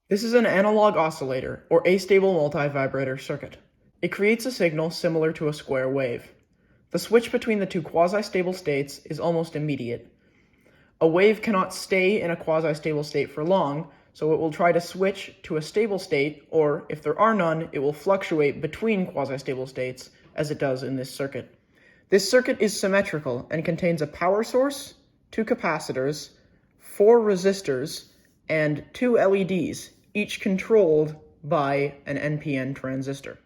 This is an analog oscillator, or astable multivibrator circuit. It creates a signal similar to a square wave. The switch between the two quasi-stable states is almost immediate. A wave cannot stay in a quasi-stable state for long, so it will try to switch to a stable state, or, if there are none, it will fluctuate between quasi-stable states, as it does in this circuit. This circuit is symmetrical and contains a power source, two capacitors, four resistors, and two LEDs, each controlled by an NPN transistor.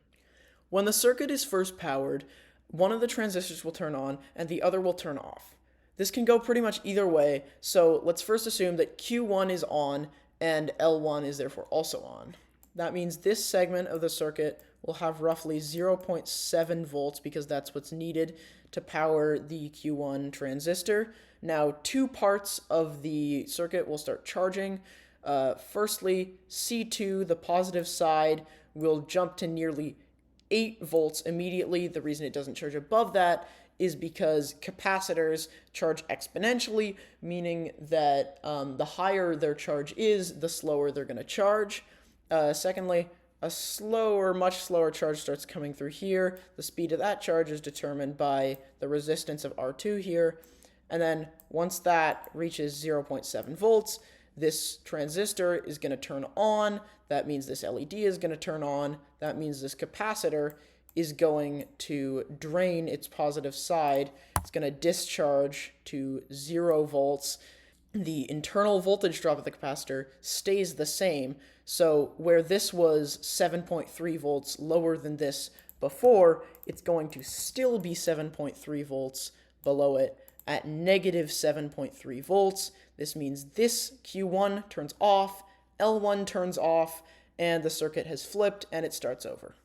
When the circuit is first powered, one of the transistors will turn on and the other will turn off. This can go pretty much either way, so let's first assume that Q1 is on and L1 is therefore also on. That means this segment of the circuit will have roughly 0.7 volts because that's what's needed to power the Q1 transistor. Now, two parts of the circuit will start charging. Firstly, C2, the positive side, will jump to nearly 8 volts immediately. The reason it doesn't charge above that is because capacitors charge exponentially, meaning that the higher their charge is, the slower they're going to charge. Secondly, a much slower charge starts coming through here. The speed of that charge is determined by the resistance of R2 here. And then once that reaches 0.7 volts, this transistor is going to turn on. That means this LED is going to turn on. That means this capacitor is going to drain its positive side. It's going to discharge to 0 volts. The internal voltage drop of the capacitor stays the same. So where this was 7.3 volts lower than this before, it's going to still be 7.3 volts below it at negative 7.3 volts. This means this Q1 turns off, L1 turns off, and the circuit has flipped and it starts over.